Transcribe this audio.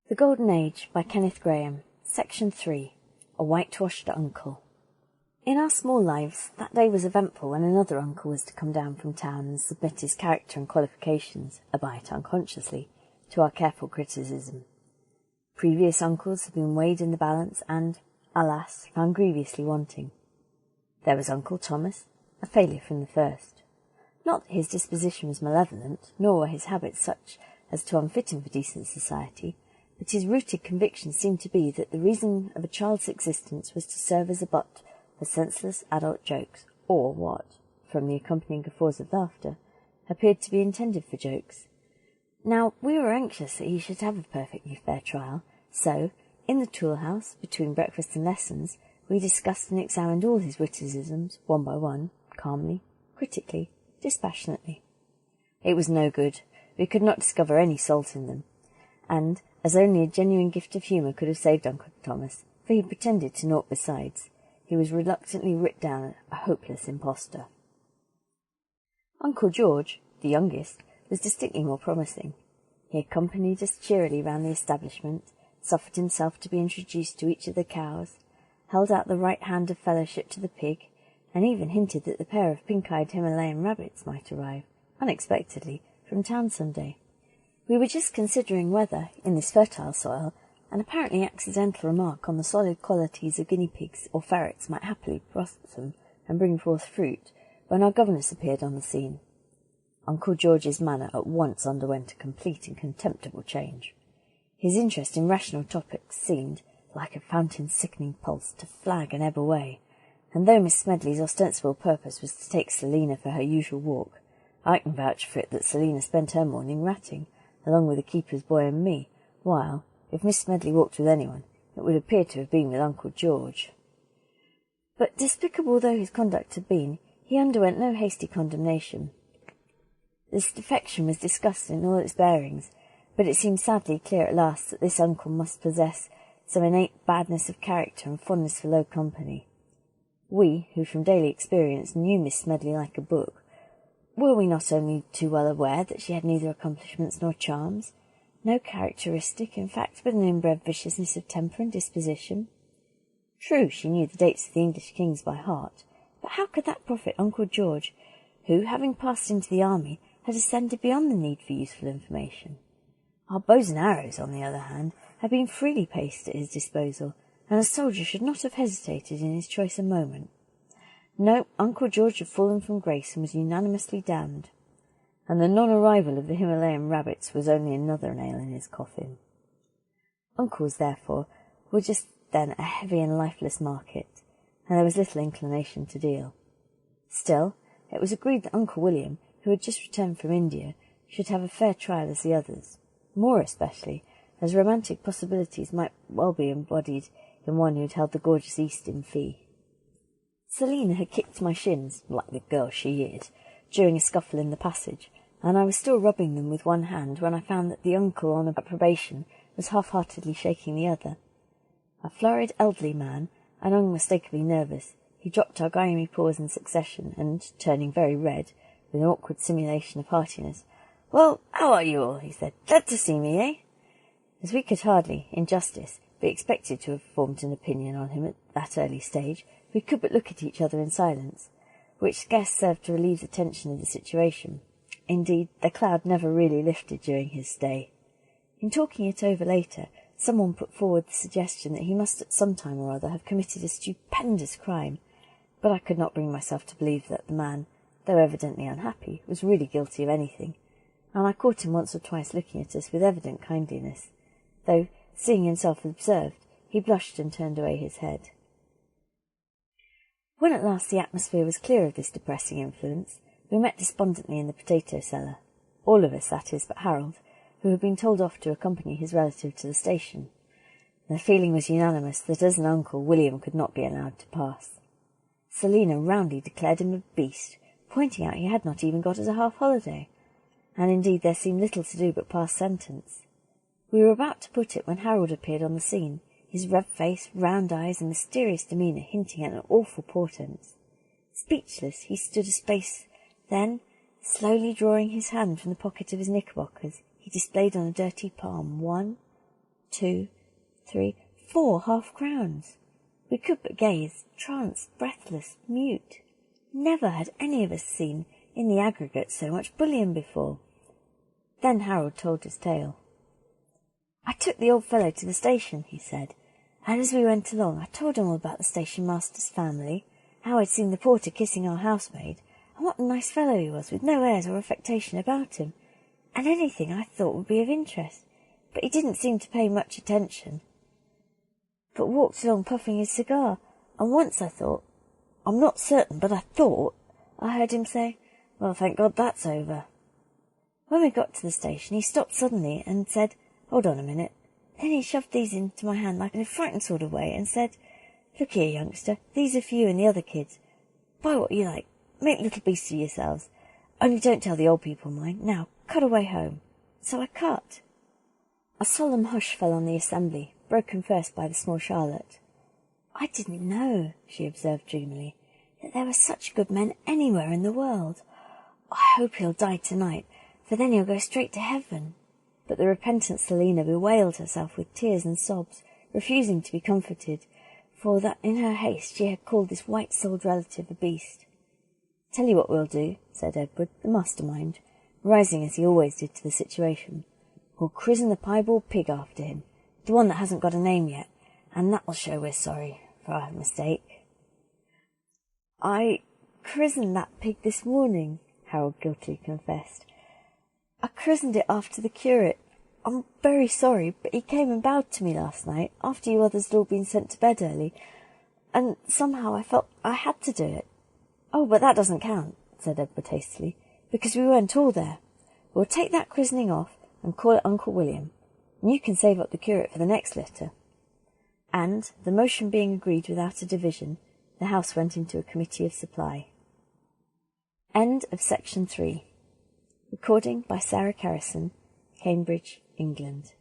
The Golden Age by Kenneth Grahame. Section 3. A Whitewashed Uncle. In our small lives, that day was eventful when another uncle was to come down from town and submit his character and qualifications, albeit unconsciously, to our careful criticism. Previous uncles had been weighed in the balance and, alas, found grievously wanting. There was Uncle Thomas, a failure from the first. Not that his disposition was malevolent, nor were his habits such as to unfit him for decent society, but his rooted conviction seemed to be that the reason of a child's existence was to serve as a butt for senseless adult jokes, or what, from the accompanying guffaws of laughter, appeared to be intended for jokes. Now, we were anxious that he should have a perfectly fair trial, so, in the tool-house, between breakfast and lessons, we discussed and examined all his witticisms, one by one, calmly, critically, dispassionately. It was no good. We could not discover any salt in them, and, as only a genuine gift of humour could have saved Uncle Thomas, for he pretended to naught besides, he was reluctantly writ down a hopeless impostor. Uncle George, the youngest, was distinctly more promising. He accompanied us cheerily round the establishment, suffered himself to be introduced to each of the cows, held out the right hand of fellowship to the pig, and even hinted that the pair of pink-eyed Himalayan rabbits might arrive, unexpectedly, from town some day. We were just considering whether, in this fertile soil, an apparently accidental remark on the solid qualities of guinea pigs or ferrets might happily blossom and bring forth fruit, when our governess appeared on the scene. Uncle George's manner at once underwent a complete and contemptible change. His interest in rational topics seemed, like a fountain's sickening pulse, to flag and ebb away, and though Miss Smedley's ostensible purpose was to take Selina for her usual walk, I can vouch for it that Selina spent her morning ratting, along with the keeper's boy and me, while, if Miss Smedley walked with anyone, it would appear to have been with Uncle George. But despicable though his conduct had been, he underwent no hasty condemnation. This defection was discussed in all its bearings, but it seemed sadly clear at last that this uncle must possess some innate badness of character and fondness for low company. We, who from daily experience knew Miss Smedley like a book, were we not only too well aware that she had neither accomplishments nor charms, no characteristic, in fact, but an inbred viciousness of temper and disposition? True, she knew the dates of the English kings by heart, but how could that profit Uncle George, who, having passed into the army, had ascended beyond the need for useful information? Our bows and arrows, on the other hand, had been freely placed at his disposal, and a soldier should not have hesitated in his choice a moment. No, Uncle George had fallen from grace and was unanimously damned, and the non-arrival of the Himalayan rabbits was only another nail in his coffin. Uncles, therefore, were just then a heavy and lifeless market, and there was little inclination to deal. Still, it was agreed that Uncle William, who had just returned from India, should have a fair trial as the others, more especially as romantic possibilities might well be embodied in one who had held the gorgeous East in fee. Selina had kicked my shins, like the girl she is, during a scuffle in the passage, and I was still rubbing them with one hand when I found that the uncle on probation was half-heartedly shaking the other. A florid elderly man, and unmistakably nervous, he dropped our grimy paws in succession, and, turning very red, with an awkward simulation of heartiness, "Well, how are you all?" he said. "Glad to see me, eh?" As we could hardly, in justice, be expected to have formed an opinion on him at that early stage, we could but look at each other in silence, which scarce served to relieve the tension of the situation. Indeed, the cloud never really lifted during his stay. In talking it over later, someone put forward the suggestion that he must at some time or other have committed a stupendous crime, but I could not bring myself to believe that the man, though evidently unhappy, was really guilty of anything, and I caught him once or twice looking at us with evident kindliness, though, seeing himself observed, he blushed and turned away his head. When at last the atmosphere was clear of this depressing influence, we met despondently in the potato cellar, all of us, that is, but Harold, who had been told off to accompany his relative to the station. The feeling was unanimous that as an uncle William could not be allowed to pass. Selina roundly declared him a beast, pointing out he had not even got us a half-holiday, and indeed there seemed little to do but pass sentence. We were about to put it when Harold appeared on the scene, his red face, round eyes, and mysterious demeanour hinting at an awful portent. Speechless, he stood a space, then, slowly drawing his hand from the pocket of his knickerbockers, he displayed on a dirty palm 1, 2, 3, 4 half-crowns. We could but gaze, tranced, breathless, mute. Never had any of us seen, in the aggregate, so much bullion before. Then Harold told his tale. "I took the old fellow to the station," he said, "and as we went along I told him all about the station-master's family, how I'd seen the porter kissing our housemaid, and what a nice fellow he was, with no airs or affectation about him, and anything I thought would be of interest, but he didn't seem to pay much attention, but walked along puffing his cigar, and once I'm not certain, but I thought I heard him say, 'Well, thank God that's over.' When we got to the station he stopped suddenly and said, 'Hold on a minute.' Then he shoved these into my hand like in a frightened sort of way and said, 'Look here, youngster, these are for you and the other kids. Buy what you like. Make little beasts of yourselves. Only don't tell the old people, mind. Now, cut away home.' So I cut." A solemn hush fell on the assembly, broken first by the small Charlotte. "I didn't know," she observed dreamily, "that there were such good men anywhere in the world. I hope he'll die tonight, for then he'll go straight to heaven." But the repentant Selina bewailed herself with tears and sobs, refusing to be comforted, for that in her haste she had called this white-souled relative a beast. "Tell you what we'll do," said Edward, the master-mind, rising as he always did to the situation. "We'll christen the piebald pig after him, the one that hasn't got a name yet, and that'll show we're sorry for our mistake." "I christened that pig this morning," Harold guiltily confessed. "I christened it after the curate. I'm very sorry, but he came and bowed to me last night, after you others had all been sent to bed early, and somehow I felt I had to do it." "Oh, but that doesn't count," said Edward hastily, "because we weren't all there. We'll take that christening off and call it Uncle William, and you can save up the curate for the next litter." And, the motion being agreed without a division, the house went into a committee of supply. End of section 3. Recording by Sarah Carrison, Cambridge, England.